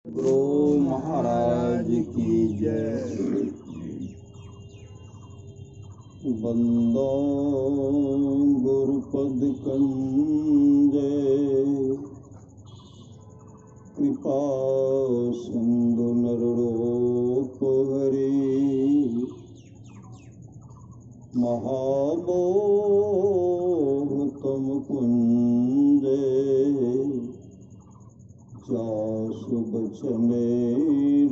गुरु महाराज की जय। बंदो गुरुपद कंजे कृपा सिंधु नररूप हरि महाबोध तम कुंजे जासु बचनेर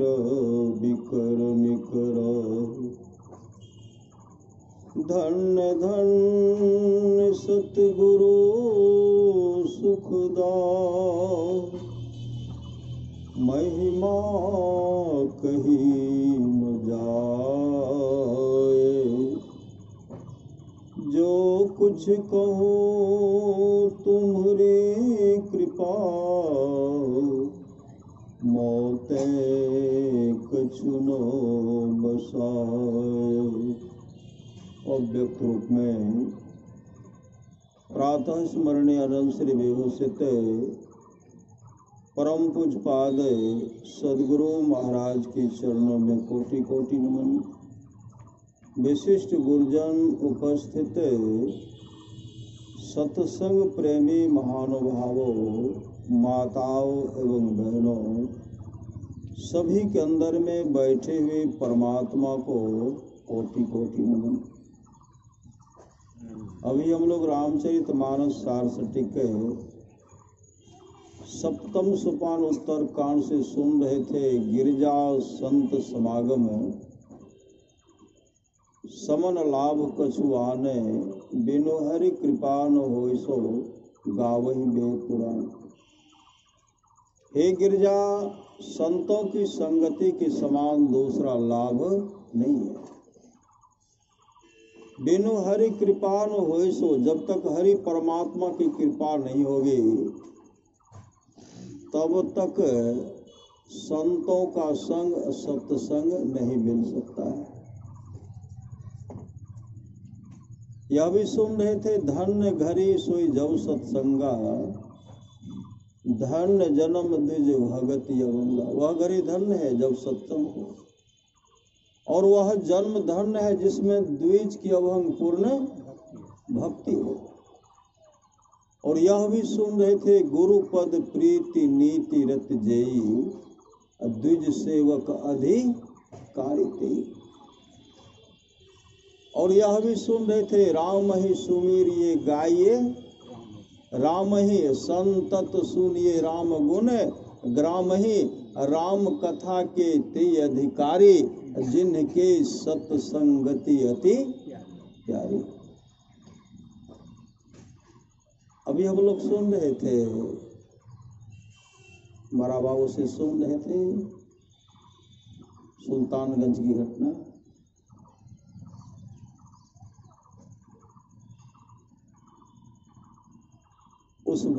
विकर निकर धन्य धन्य सतगुरु सुखदा महिमा कही न जाए। जो कुछ कहो तुम्हारी कृपा मोते कछु न बसाए। अव्यक्त रूप में प्रातः स्मरणीय अनंत श्री विभूषित परम पूज्यपाद सद्गुरु महाराज के चरणों में कोटि कोटि नमन। विशिष्ट गुरुजन उपस्थित सत्संग प्रेमी महानुभावों, माताओं एवं बहनों, सभी के अंदर में बैठे हुए परमात्मा को कोटि कोटि नमन। अभी हम लोग रामचरितमानस सारस्वती के सप्तम सोपान उत्तर कांड से सुन रहे थे। गिरिजा संत समागम समन लाभ कछु आने बिनु हरि कृपा न होय सो गावहि वेद पुराण। हे गिरिजा, संतों की संगति के समान दूसरा लाभ नहीं है। बिनु हरि कृपा न होय सो, जब तक हरि परमात्मा की कृपा नहीं होगी तब तक संतों का संग सत्संग नहीं मिल सकता है। यह भी सुन रहे थे, धन्य घरी सोई जब सत्संगा धन्य जन्म द्विज भगति अवंगा। वह घड़ी धन्य है जब सत्संग हो, और वह जन्म धन्य है जिसमें द्विज की अभंग पूर्ण भक्ति हो। और यह भी सुन रहे थे, गुरु पद प्रीति नीति रत जेई द्विज सेवक अधिकारी तेई। और यह भी सुन रहे थे, राम ही सुमीर ये गाइए, राम ही संतत सुनिए राम गुण, ग्राम ही राम कथा के ते अधिकारी, जिनके सत्संगति अति प्यारी। अभी हम लोग सुन रहे थे, बड़ा बाबू से सुन रहे थे सुल्तानगंज की घटना।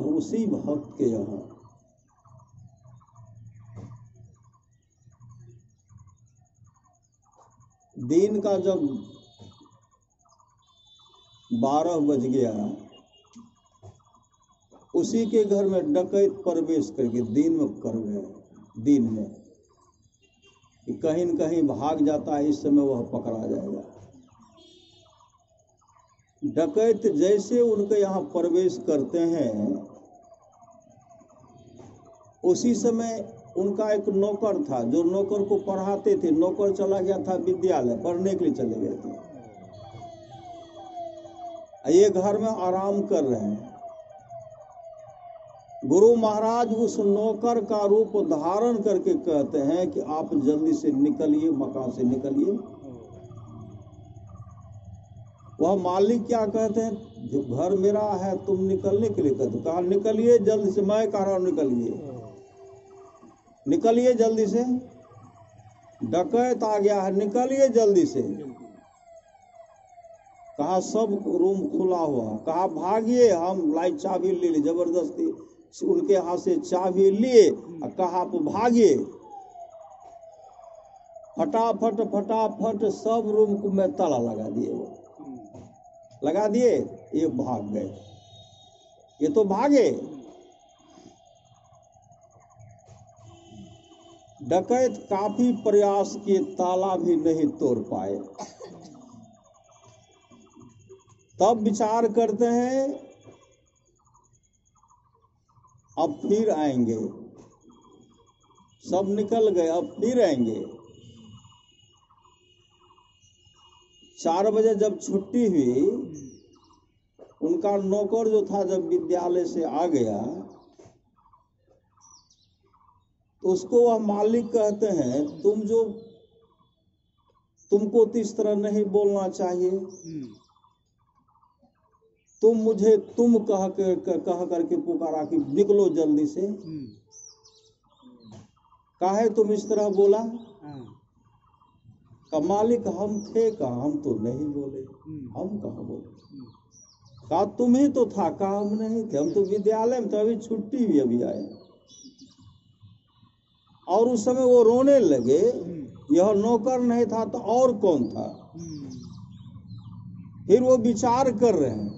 उसी भक्त के यहाँ दिन का जब 12 बज गया, उसी के घर में डकैत प्रवेश करके दिन में कर गए। दिन में कहीं न कहीं भाग जाता है, इस समय वह पकड़ा जाएगा। डकैत जैसे उनके यहाँ प्रवेश करते हैं, उसी समय उनका एक नौकर था जो नौकर को पढ़ाते थे। नौकर चला गया था विद्यालय, पढ़ने के लिए चले गए थे। ये घर में आराम कर रहे हैं। गुरु महाराज उस नौकर का रूप धारण करके कहते हैं कि आप जल्दी से निकलिए, मकान से निकलिए। वह मालिक क्या कहते हैं, जो घर मेरा है तुम निकलने के लिए कहते, कहा निकलिए जल्दी से। मैं कह रहा हूं निकलिए, निकलिए जल्दी से, डकैत आ गया है, निकलिए जल्दी से। कहा सब रूम खुला हुआ, कहा भागिए, हम लाई चाबी ले ली। जबरदस्ती उनके हाथ से चाबी लिए, कहा आप भागिए। फटाफट फटाफट सब रूम को में ताला लगा दिए। वो लगा दिए, ये भाग गए। ये तो भागे। डकैत काफी प्रयास किए, ताला भी नहीं तोड़ पाए। तब विचार करते हैं अब फिर आएंगे, सब निकल गए, अब फिर आएंगे। 4 बजे जब छुट्टी हुई, उनका नौकर जो था जब विद्यालय से आ गया तो उसको वह मालिक कहते हैं तुमको तो इस तरह नहीं बोलना चाहिए, तुम मुझे तुम कह करके पुकारा कि निकलो जल्दी से, काहे तुम इस तरह बोला? का मालिक हम थे कहा, हम तो नहीं बोले, हम कहा बोले? कहा तुम ही तो था, कहा हम नहीं थे, हम तो विद्यालय में थे, अभी छुट्टी भी अभी आए। और उस समय वो रोने लगे, यह नौकर नहीं था तो और कौन था? फिर वो विचार कर रहे हैं,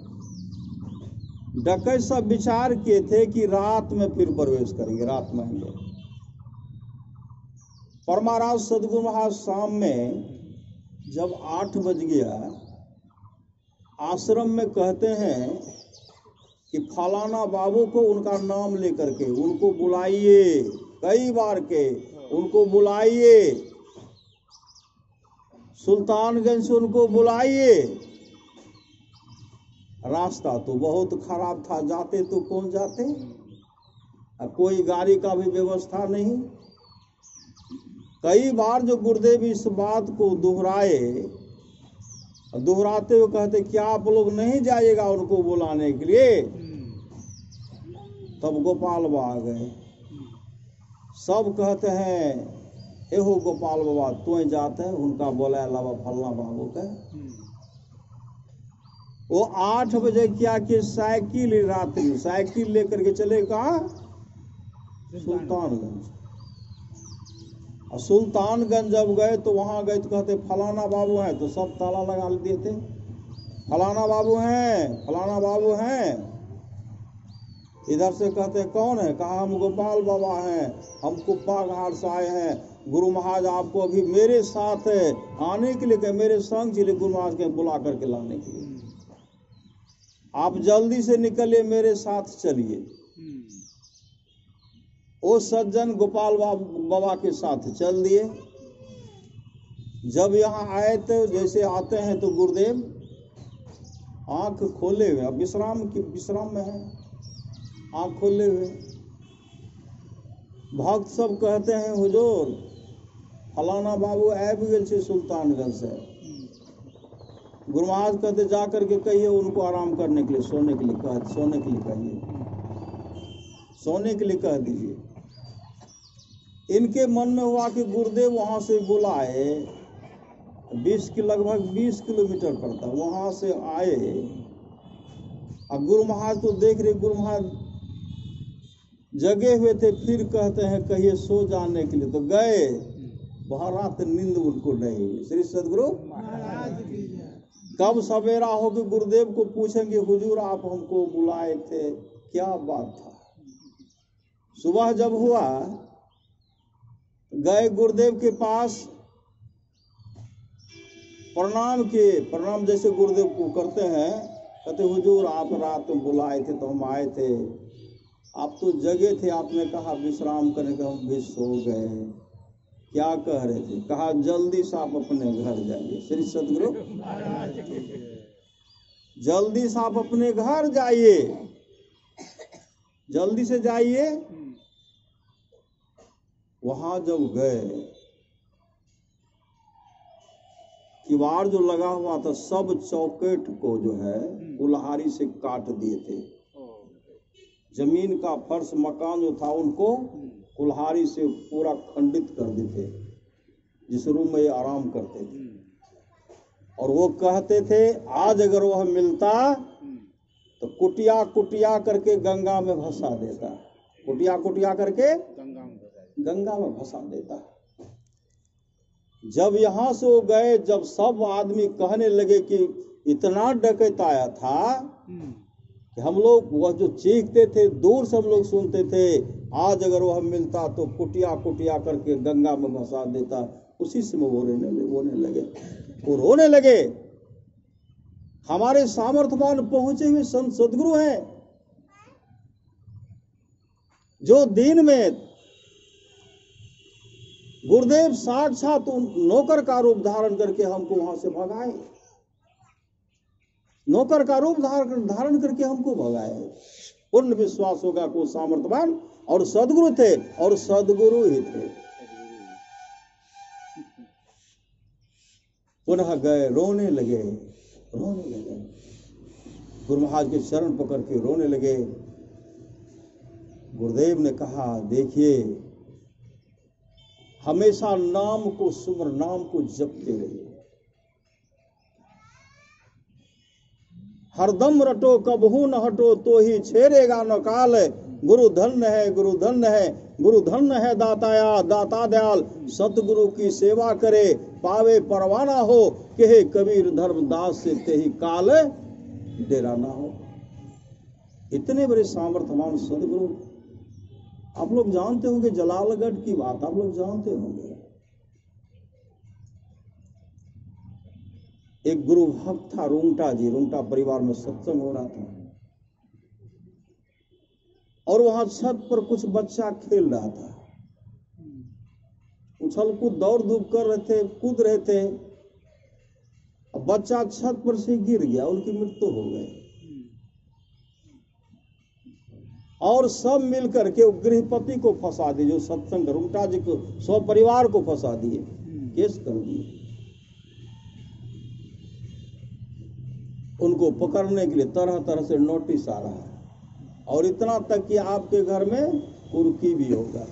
डकैत सब विचार किए थे कि रात में फिर प्रवेश करेंगे, रात में आएंगे। परमाराज सदगुरु महाराज शाम में जब 8 बज गया, आश्रम में कहते हैं कि फलाना बाबू को उनका नाम लेकर के उनको बुलाइए, कई बार के उनको बुलाइए, सुल्तानगंज से उनको बुलाइए। रास्ता तो बहुत खराब था, जाते तो कौन जाते, कोई गाड़ी का भी व्यवस्था नहीं। कई बार जो गुरुदेव इस बात को दोहराते हुए कहते क्या आप लोग नहीं जाइएगा उनको बुलाने के लिए? तब गोपाल बाबा आ गए, सब कहते हैं एहो गोपाल बाबा तो जाते हैं, उनका बोला अलावा फलना बाबू का। वो 8 बजे क्या कि साइकिल रात्रि साइकिल लेकर के चले कहा सुल्तानगंज। और सुल्तानगंज जब गए तो वहां गए तो कहते फलाना बाबू हैं, तो सब ताला लगा दिए थे, फलाना बाबू हैं, फलाना बाबू हैं। इधर से कहते कौन है? कहा हम गोपाल बाबा हैं, हम कुप्पा घाट से आए हैं, गुरु महाराज आपको अभी मेरे साथ आने के लिए, मेरे संग चले गुरु महाराज के बुला करके लाने के लिए, आप जल्दी से निकलिए, मेरे साथ चलिए। वो सज्जन गोपाल बाबा के साथ चल दिए। जब यहाँ आए तो जैसे आते हैं तो गुरुदेव आंख खोले हुए, अब विश्राम में है, आंख खोले हुए। भक्त सब कहते हैं हुजूर फलाना बाबू आबि गेल छे सुल्तानगंज से। गुरु महाराज कहते जा करके कहिए उनको आराम करने के लिए, सोने के लिए कहिए, सोने के लिए कह दीजिए। इनके मन में हुआ कि गुरुदेव वहां से बुलाए, लगभग 20 किलोमीटर पड़ता, वहां से आए और गुरु महाराज तो देख रहे, गुरु महाराज जगे हुए थे, फिर कहते हैं कहिए सो जाने के लिए, तो गए वहां, रात नींद उनको नहीं हुई। श्री सदगुरु कब सवेरा हो कि गुरुदेव को पूछेंगे हुजूर आप हमको बुलाए थे, क्या बात था? सुबह जब हुआ गए गुरुदेव के पास, प्रणाम जैसे गुरुदेव को करते हैं, कहते हुजूर आप रात में बुलाए थे तो हम आए थे, आप तो जगे थे, आपने कहा विश्राम करने का, हम भी सो गए, क्या कह रहे थे? कहा जल्दी से आप अपने घर जाइए। श्री सदगुरु जल्दी से आप अपने घर जाइए, जल्दी से जाइए। वहां जब गए, किवाड़ जो लगा हुआ था सब चौकेट को जो है कुल्हाड़ी से काट दिए थे, जमीन का फर्श मकान जो था उनको कुल्हाड़ी से पूरा खंडित कर देते, जिस रूम में ये आराम करते थे। और वो कहते थे आज अगर वह मिलता तो कुटिया कुटिया करके गंगा में भसा देता, कुटिया कुटिया करके गंगा में भसा देता। जब यहाँ से वो गए, जब सब आदमी कहने लगे कि इतना डकैत आया था कि हम लोग वह जो चीखते थे दूर से हम लोग सुनते थे आज अगर वह मिलता तो कुटिया कुटिया करके गंगा में भसा देता। उसी समय वो रोने लगे। हमारे सामर्थ्यवान पहुंचे हुए संत सदगुरु हैं, जो दिन में गुरुदेव साक्षात नौकर का रूप धारण करके हमको वहां से भगाए, नौकर का रूप धारण करके हमको भगाए। पूर्ण विश्वास होगा को सामर्थ्यवान और सदगुरु थे, और सदगुरु ही थे। पुनः गए, रोने लगे। गुरु महाराज के चरण पकड़ के रोने लगे। गुरुदेव ने कहा, देखिए हमेशा नाम को सुमर, नाम को जपते रहिए, हरदम रटो कबहू न हटो, तो ही छेड़ेगा न काल। गुरु धन्य है, गुरु धन्य है, गुरु धन्य है दाताया दाता दयाल। सतगुरु की सेवा करे, पावे परवाना हो, कहे कबीर धर्मदास से तेहि काल डेरा ना हो। इतने बड़े सामर्थ्यवान सदगुरु। आप लोग जानते होंगे जलालगढ़ की बात, आप लोग जानते होंगे। एक गुरु भक्त था रुंगटा जी, रुंगटा परिवार में सत्संग हो रहा था, और वहां छत पर कुछ बच्चा खेल रहा था, उछल कूद दौड़ धूप कर रहे थे, कूद रहे थे। अब बच्चा छत पर से गिर गया, उनकी मृत्यु हो गई। और सब मिलकर के गृहपति को फंसा दिए, जो सत्संग रुंगटा जी को, सब परिवार को फंसा दिए, केस कर दिए। उनको पकड़ने के लिए तरह तरह से नोटिस आ रहा है, और इतना तक कि आपके घर में कुर्की भी होगा।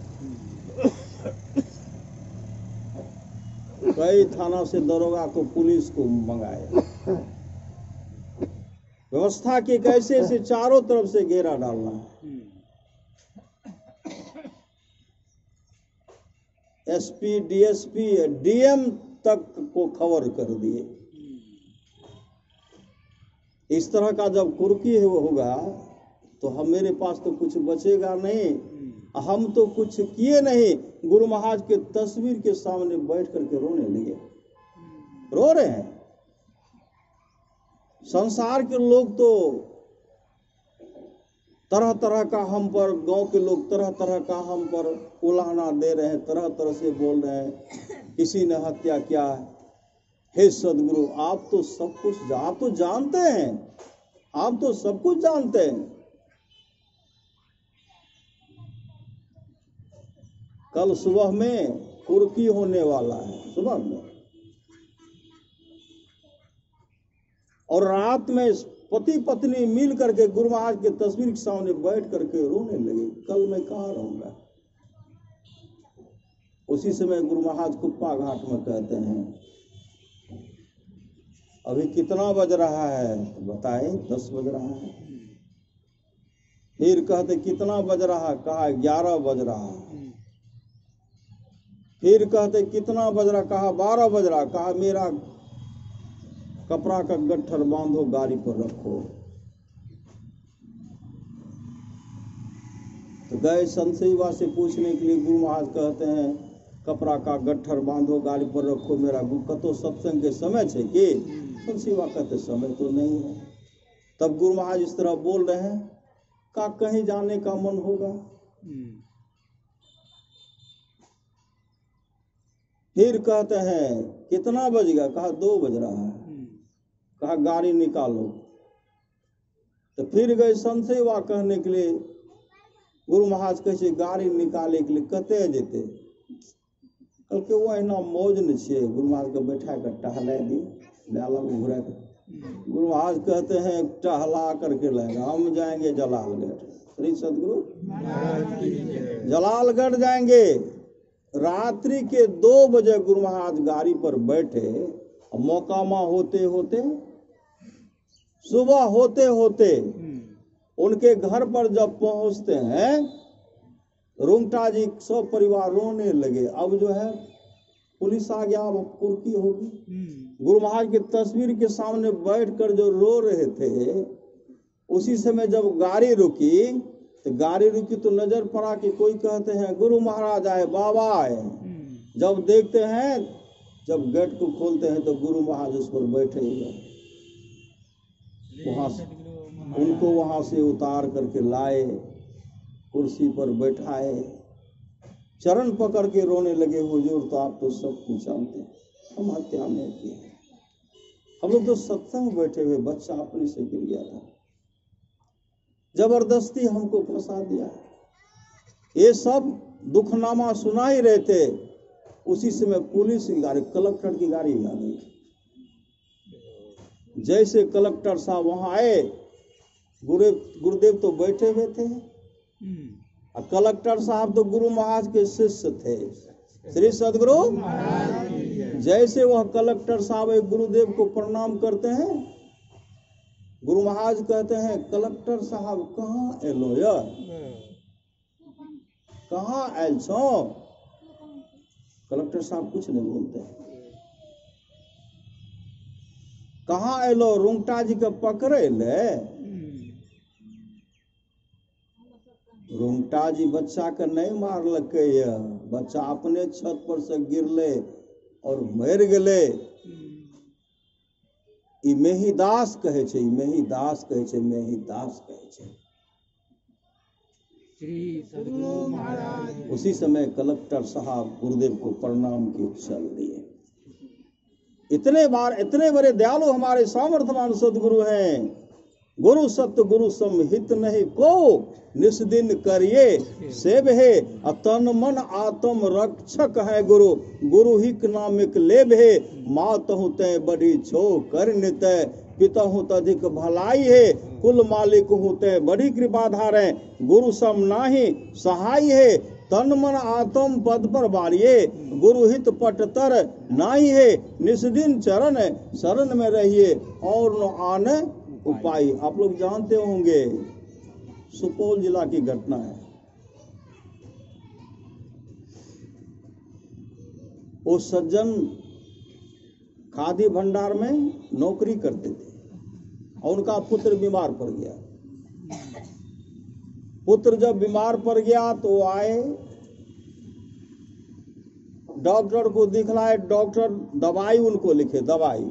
कई थाना से दरोगा को, पुलिस को मंगाए, व्यवस्था की कैसे से चारों तरफ से घेरा डालना है। एसपी, डीएसपी, डीएम तक को खबर कर दिए। इस तरह का जब कुर्की होगा तो हम, मेरे पास तो कुछ बचेगा नहीं, हम तो कुछ किए नहीं। गुरु महाराज के तस्वीर के सामने बैठ करके रोने लगे, रो रहे हैं। संसार के लोग तो तरह तरह का हम पर, गांव के लोग तरह तरह का हम पर उलाहना दे रहे हैं, तरह तरह से बोल रहे हैं, किसी ने हत्या किया। हे सदगुरु, आप तो सब कुछ, आप तो जानते हैं, आप तो सब कुछ जानते हैं। कल सुबह में कुर्की होने वाला है, सुबह में, और रात में पति पत्नी मिल करके गुरु महाराज के तस्वीर के सामने बैठ करके रोने लगे, कल मैं कहाँ रहूंगा। उसी समय गुरु महाराज कुप्पा घाट में कहते हैं, अभी कितना बज रहा है बताए? 10 बज रहा है। फिर कहते कितना बज रहा? कहा 11 बज रहा है। फिर कहते कितना बज रहा? कहा 12 बज रहा। कहा मेरा कपड़ा का गट्ठर बांधो, गाड़ी पर रखो। तो गए संत सेवा से पूछने के लिए, गुरु महाराज कहते हैं कपड़ा का गट्ठर बांधो, गाड़ी पर रखो, मेरा कतो सत्संग के समय है कि? संत सेवा कहते समय तो नहीं है। तब गुरु महाराज इस तरह बोल रहे हैं, का कहीं जाने का मन होगा? फिर कहते हैं कितना बज गया? कहा 2 बज रहा है। कहा गाड़ी निकालो। तो फिर गए संत सेवा कहने के लिए, गुरु महाराज कहे गाड़ी निकाले के लिए कते जेते? कल के वो अहिना मौज न छे, गुरु महाराज के बैठा कर टहला दी, डाला में घुरा कर। गुरु महाराज कहते हैं टहला करके लेगा, हम जाएंगे जलालगढ़। श्री सदगुरु जलालगढ़ जाएंगे। रात्रि के 2 बजे गुरु महाराज गाड़ी पर बैठे, मोकामा होते होते, सुबह होते होते उनके घर पर जब पहुंचते हैं, रुंगटा जी सब परिवार रोने लगे। अब जो है पुलिस आ गया, अब कुर्की होगी। गुरु महाराज की तस्वीर के सामने बैठकर जो रो रहे थे, उसी समय जब गाड़ी रुकी तो गाड़ी रुकी तो नजर पड़ा कि कोई कहते हैं गुरु महाराज आए, बाबा आए। जब देखते हैं, जब गेट को खोलते हैं तो गुरु महाराज उस पर बैठे हुए, वहां से उनको वहां से उतार करके लाए, कुर्सी पर बैठाए, चरण पकड़ के रोने लगे, हुजूर तो आप तो सब कुछ जानते हैं, हम हत्या नहीं की है, हम लोग तो सत्संग बैठे हुए, बच्चा अपने से गिर गया था, जबरदस्ती हमको फंसा दिया। ये सब दुखनामा सुना ही रहे थे, उसी समय पुलिस की गाड़ी, कलेक्टर की गाड़ी आ गई। जैसे कलेक्टर साहब वहां आए, गुरुदेव तो बैठे हुए थे, और कलेक्टर साहब तो गुरु महाराज के शिष्य थे, श्री सदगुरु। जैसे वह कलेक्टर साहब एक गुरुदेव को प्रणाम करते हैं, गुरु महाराज कहते हैं कलेक्टर साहब कहाँ एलो यार, कहाँ आयल छो? कलेक्टर साहब कुछ नहीं बोलते। कहाँ एलो? रुंगटा जी के पकड़े ले। रुंगटा जी बच्चा के नहीं मारलकै, बच्चा अपने छत पर से गिरले और मर गेले। ई मेहीदास कहे छे, मेहीदास कहे छे, मेहीदास कहे छे। श्री सद्गुरु महाराज। उसी समय कलेक्टर साहब गुरुदेव को प्रणाम किए, चल दिए। इतने बड़े दयालु हमारे सामर्थ्यवान सदगुरु हैं। गुरु सत्य गुरु समहित नहीं को, निस्दिन करिए सेव है, तन मन आत्म रक्षक है गुरु। गुरु हिक नामिक लेब है, मात हूँ तय बड़ी छो कर नित, पिता हूँ तधिक भलाई है, कुल मालिक हूँ तय बड़ी कृपाधार है। गुरु सम नाही सहाय है, तन मन आत्म पद पर बारिये, गुरु हित पट तर नाही है, निस्दिन चरण शरण में रहिए और न आने उपाय। आप लोग जानते होंगे, सुपौल जिला की घटना है। वो सज्जन खादी भंडार में नौकरी करते थे और उनका पुत्र बीमार पड़ गया। पुत्र जब बीमार पड़ गया तो आए, डॉक्टर को दिखलाए, डॉक्टर दवाई उनको लिखे, दवाई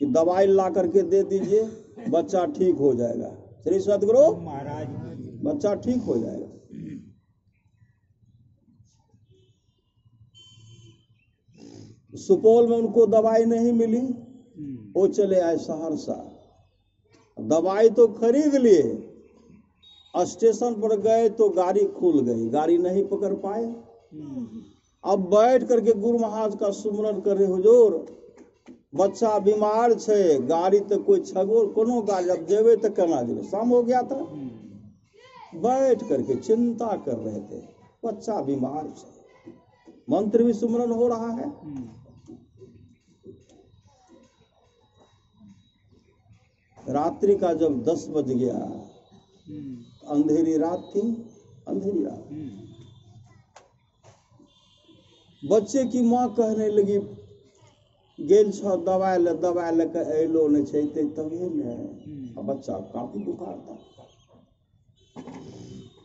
कि दवाई ला करके दे दीजिए, बच्चा ठीक हो जाएगा। श्री सद्गुरु महाराज, बच्चा ठीक हो जाएगा। सुपौल में उनको दवाई नहीं मिली, वो चले आए सहरसा, दवाई तो खरीद लिए, स्टेशन पर गए तो गाड़ी खुल गई, गाड़ी नहीं पकड़ पाए। अब बैठ करके गुरु महाराज का सुमरन करे, हुजूर बच्चा बीमार छे, गाड़ी तो कोई छगो कोनो गाड़ी, अब जेबे तो केना जेबे, शाम हो गया था। बैठ करके चिंता कर रहे थे, बच्चा बीमार छे, मंत्र भी सुमरन हो रहा है। रात्रि का जब 10 बज गया, अंधेरी रात थी, अंधेरी रात। बच्चे की माँ कहने लगी, गेल छो दवाई लेके अलो नहीं छैते तभी ने। बच्चा काफी बुखार था।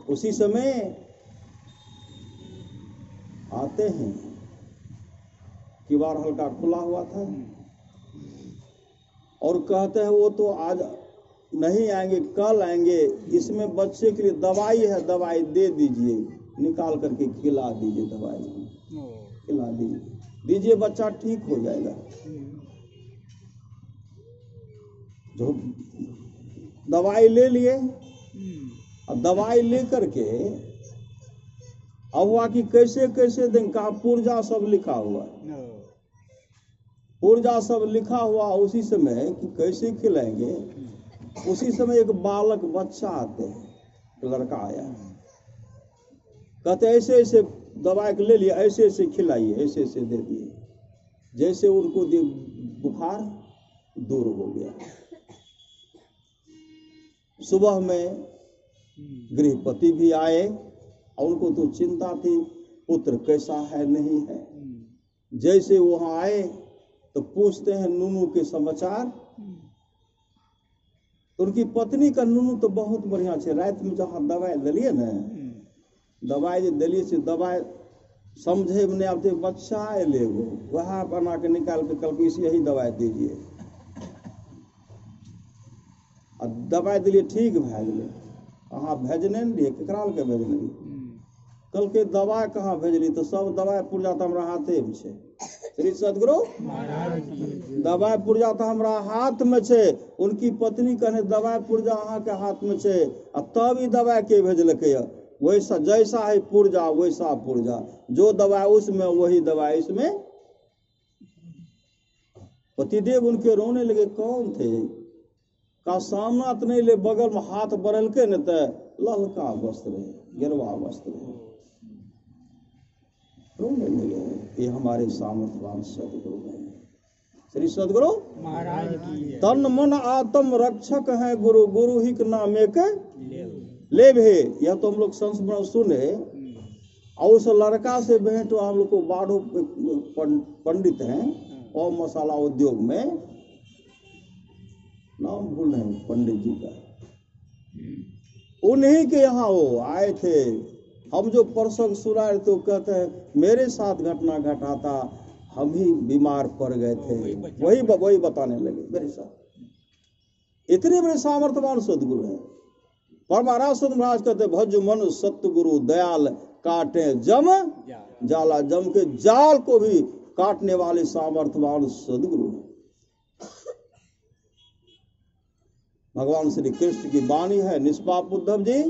उसी समय आते हैं, किवाड़ हल्का खुला हुआ था और कहते हैं वो तो आज नहीं आएंगे, कल आएंगे, इसमें बच्चे के लिए दवाई है, दवाई दे दीजिए, निकाल करके खिला दीजिए, दवाई खिला दीजिए, बच्चा ठीक हो जाएगा। जो दवाई ले लिए, अब दवाई लेकर के अब हुआ कि कैसे कैसे दिन, कहा पुर्जा सब लिखा हुआ, पुर्जा सब लिखा हुआ। उसी समय कि कैसे खिलाएंगे, उसी समय एक बालक बच्चा आते हैं, लड़का आया, कहते ऐसे ऐसे दवाई ले लिया, ऐसे ऐसे खिलाइए, ऐसे ऐसे दे दिए। जैसे उनको बुखार दूर हो गया। सुबह में गृहपति भी आए और उनको तो चिंता थी, पुत्र कैसा है नहीं है। जैसे वहां आए तो पूछते हैं नूनू के समाचार, उनकी पत्नी का नुनू तो बहुत बढ़िया छे। रात में जहाँ दवाई दिलिए ने, दवाई जे दिलिए से दवाई समझे में नहीं आते, बच्चा एले वो वहाँ बना के निकाल के कल इसे यही दवाई दीजिए, और दवाई दिलिए ठीक भै गए। अहाँ भेजने ने रहिए, केकरा के भेजने रहिए? कल के दवाई कहाँ भेजली? तो सब दवाई पुर्जा तो हमारा हाथे में छे। श्री सदगुरु दवाई पुर्जा तो हमारा हाथ में छे। उनकी पत्नी कहने दवाई पुर्जा अहाँ के हाथ में छे, तब ही दवाई के भेजलके? वैसा जैसा है पुर्जा वैसा पुर्जा, जो दवाई उसमें वही दवाई इसमें। पतिदेव उनके रोने लगे। कौन थे? का सामना तो नहीं ले, बगल में हाथ बरल के न तो ललका वस्त्र है, गिरवा वस्त्र है। रोने लगे। ये हमारे सामर्थवान सदगुरु हैं। श्री सदगुरु महाराज की तन मन आत्म रक्षक है गुरु, गुरु ही के नाम एक ले भे। यह तो हम लोग संस्मरण सुने। और उस लड़का से भेंट हम लोग को बाढ़ो पंडित हैं और मसाला उद्योग में, नाम भूल रहे हैं पंडित जी का, उन्हीं के यहाँ वो आए थे। हम जो प्रसंग सुना रहे तो कहते हैं मेरे साथ घटना घटा था, हम ही बीमार पड़ गए थे, वही बताने लगे मेरे साथ। इतने बड़े सामर्थ्यवान सदगुरु हैं। परमाराज सद महाराज कहते भज मन सत्य गुरु दयाल, काटे जम जाला, जम के जाल को भी काटने वाले सामर्थ्यवान सदगुरु हैं। भगवान श्री कृष्ण की वाणी है, निष्पाप उद्धव जी,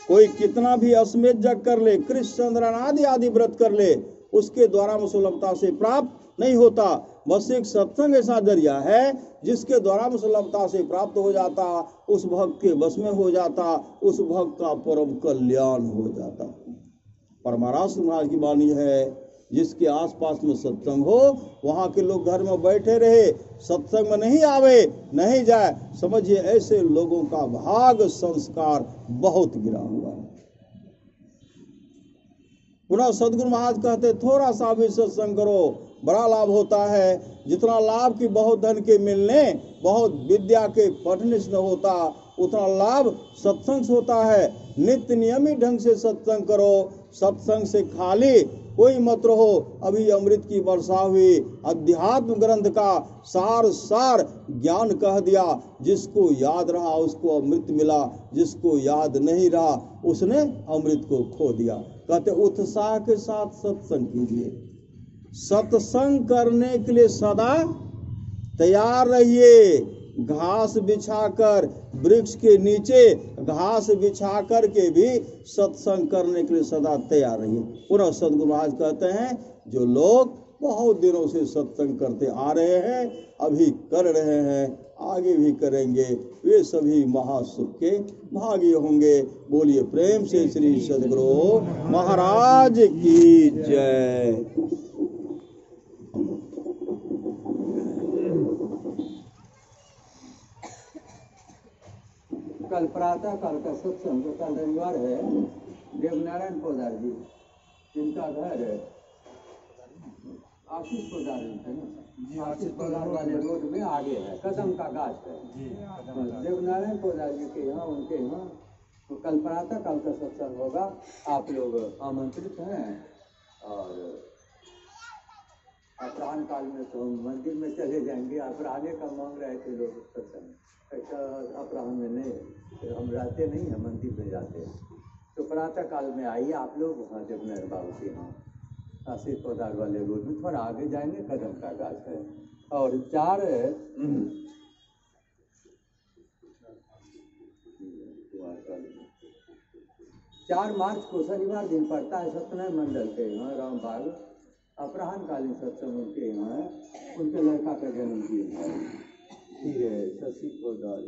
कोई कितना भी अश्वमेध यज्ञ कर ले, कृष्ण चंद्रन आदि आदि व्रत कर ले, उसके द्वारा में सुलभता से प्राप्त नहीं होता। बस एक सत्संग ऐसा जरिया है जिसके द्वारा में सुलभता से प्राप्त हो जाता, उस भक्त के बस में हो जाता, उस भक्त का परम कल्याण हो जाता। परमाराज महाराज की वाणी है, जिसके आसपास में सत्संग हो वहां के लोग घर में बैठे रहे, सत्संग में नहीं आवे नहीं जाए, समझिए ऐसे लोगों का भाग संस्कार बहुत गिरा हुआ है। पुनः सदगुरु महाराज कहते थोड़ा सा भी सत्संग करो बड़ा लाभ होता है। जितना लाभ की बहुत धन के मिलने, बहुत विद्या के पढ़ने से न होता, उतना लाभ सत्संग से होता है। नित्य नियमित ढंग से सत्संग करो, सत्संग से खाली कोई मत रहो। अभी अमृत की वर्षा हुई, अध्यात्म ग्रंथ का सार ज्ञान कह दिया। जिसको याद रहा उसको अमृत मिला, जिसको याद नहीं रहा उसने अमृत को खो दिया। कहते उत्साह के साथ सत्संग कीजिए, सत्संग करने के लिए सदा तैयार रहिए। घास बिछाकर, वृक्ष के नीचे घास बिछा कर के भी सत्संग करने के लिए सदा तैयार रहिए। पुनः सदगुरु महाराज कहते हैं जो लोग बहुत दिनों से सत्संग करते आ रहे हैं, अभी कर रहे हैं, आगे भी करेंगे, वे सभी महासुख के भागी होंगे। बोलिए प्रेम से श्री सदगुरु महाराज की जय। कल प्रातः काल का सत्संग, कल रविवार है, देवनारायण पोदार जी जिनका घर है आशीष पोदार है ना, आशीष पोदार वाले रोड में आगे है, कदम का गाछ है। देवनारायण पोदार जी के यहाँ, उनके यहाँ तो कल प्रातः काल का सत्संग होगा। आप लोग आमंत्रित हैं। और अपराह्न काल में तो हम मंदिर में चले जाएंगे। अपराह्न का मांग रहे थे लोग सत्संग, ऐसा अपराह्न में नहीं, हम रहते नहीं हैं, मंदिर में जाते हैं। तो प्रातः काल में आइए आप लोग वहाँ देवनारायण बाबू के यहाँ आशीष पोदार वाले रोड में, थोड़ा आगे जाएंगे, कदम का गाछ है। और 4 मार्च को शनिवार दिन पड़ता है सत्यनारायण मंडल के यहाँ रामबाग अपराह्न कालीन सत्संग उनके यहाँ है। उनके लड़का का जन्मदिन है, शशि पोदार।